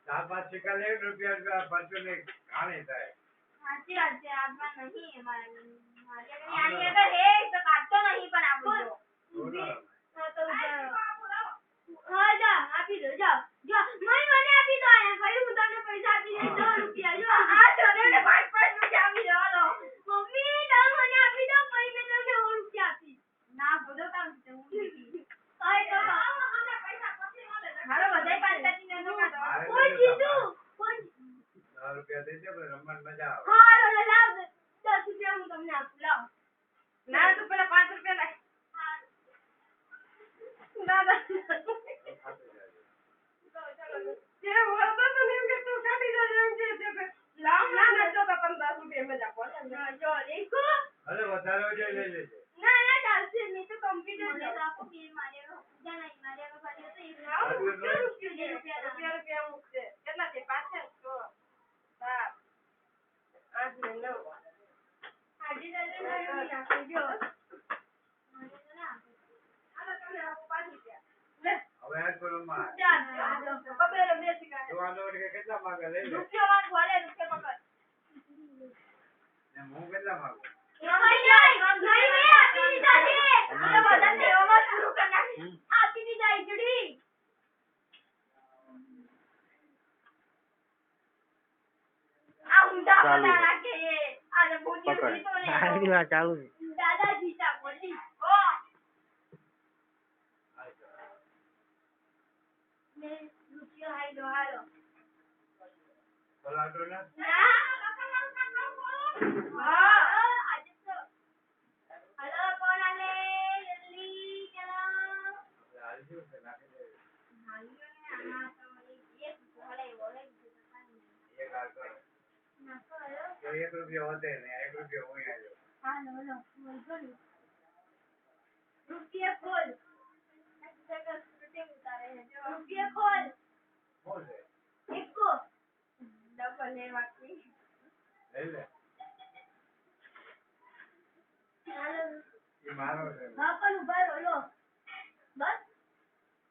ચાર પાંચ સિક્કા લે રૂપિયા પાંચસો ને ઘાણી થાય. સાચી વાત છે. આપમાં નહીં મારે આની અગર હે તો કાટતો નહીં પણ આપો જો હા તો હા જા આપી દો જાઓ જો મને આપી દો આયા ફરી હું તમને પૈસા આપી દઈશ 2 રૂપિયા જો આ જોને 5 રૂપિયા આપી દો હાલો મમ્મી તમે મને આપી દો પછી મેં તમને 100 રૂપિયા આપી ના બધો કામ છે હું દીધી આય તો અમે પૈસા પછી મળે હાલો બધાય 5 ને નો કાઢો કોઈ કીધું કોઈ 10 રૂપિયા દઈ દે પણ રમણ મજા આવે. હાલો લાવ 10 રૂપિયા હું તમને આપું લાવ ના તું પેલા 5 રૂપિયા લાય ના ના જે બોલતો તો ને કે તું કાઢી દે એમ કે લાવ ના તો 15 રૂપિયા માં આપો જો દેખો અરે વધારે હોય લઈ લેજે ના ના ચાલશે નહીં તો કમ્પ્યુટર દે આપો કે મારે જા નહીં મારે હવે પાછો તો રૂપિયા મૂકશે કેટલા છે 5 છે 6 7 8 ને 9 આજે દાદા નહીં આપો જો હવે આ કરો માં પકડો બે સિક્કા તો આનો કે કેટલા માંગે લઈ લે રૂપિયા માં ભલે રૂપિયા પકડ ને હું કેટલા માંગુ આપી દીધા ઈજડી આ ઊંધા પડા રાખે આને બોલી તો ને આની વાત ચાલુ છે દાદા જીતા બોલી ઓ ને રૂપિયા હાલો હાલો બોલાતો ને હા આજે તો હાલો કોણ આલે જલ્દી ચલો હાલજો કે નાખી દે હાલો ને આના તો એક ભલે બોલે એક હાલ કરો નાખો હાલો તો 1 રૂપિયા વધે ને 1 રૂપિયા હું આવ્યો હાલો હાલો બોલજો ને રૂપિયા ખોલ રૂપિયા ખોલ શું છે એકો ડબલ લેવા લઈ લે હાલો એ મારો છે હા પણ ઉભા રહો લો બસ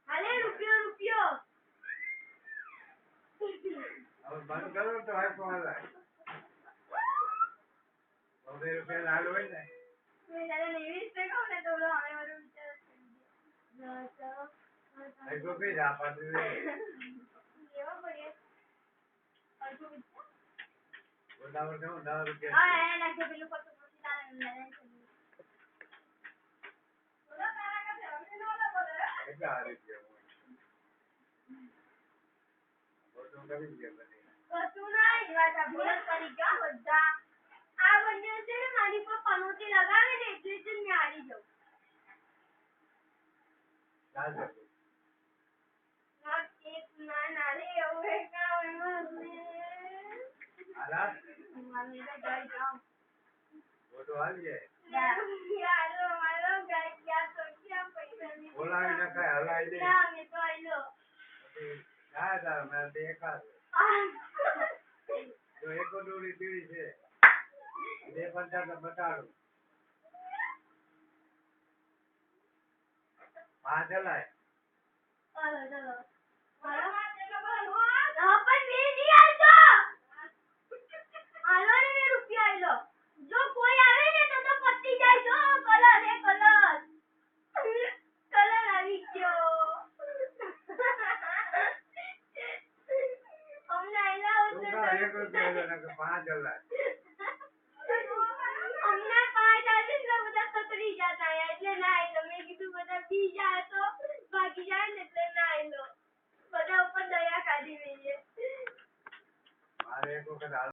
હાલે રૂપિયો હવે બંધ કરો તો હાય કોણ લાય 2 રૂપિયા લાલ હોય ને મેં દાદા ને 20 ટકા ને તો બોલો અમે મારું વિચાર એક રૂપિયા જ આપવાનું રે લેવા પડે બોલાવો ને 10 રૂપિયા હા એ નાખે પેલું પતો પછી તારે બોલો તારા કાছে અમે નો બોલે કેટલા હારી છે બધું કરી દે બને કશું નહીં વાત આ ભૂલ કરી ગયા બધા આ બંને છે ને મારી પર પનોતી લગાવે ને એટલે જ મેં હારી જાઉં ચાલશે નોટ એક ના રે ઓએ કામ મને આલા મને તો ગઈ જાઉં ફોટો હાલજે યારો મારો ગાય ક્યાં તો ક્યાં પૈસા ની બોલાવી નખાય હલાઈ દે ના મે તો આઈલો ના તાર મેં દેખા જો એક ડોરી પીળી છે 250 બતાડું 5 હલાય ચાલો ચાલો મારો હા પણ મે નહીં આલતો હાલો ને મે રૂપિયા આલ્યો જો કોઈ આવે ને તો પતી જાય જો કલર આવી ગયો અમને આલ્યા તું કા 1 રૂપિયા લે ને 5 હલાય અમને 5 આલી ને બધા સતરી જતા એટલે ના આલ્યો મેં કીધું બધા પી જાય તો બાકી જાય ને એટલે ના આલ્યો બધા ઉપર દયા કાઢી લઈએ મારે એક વખત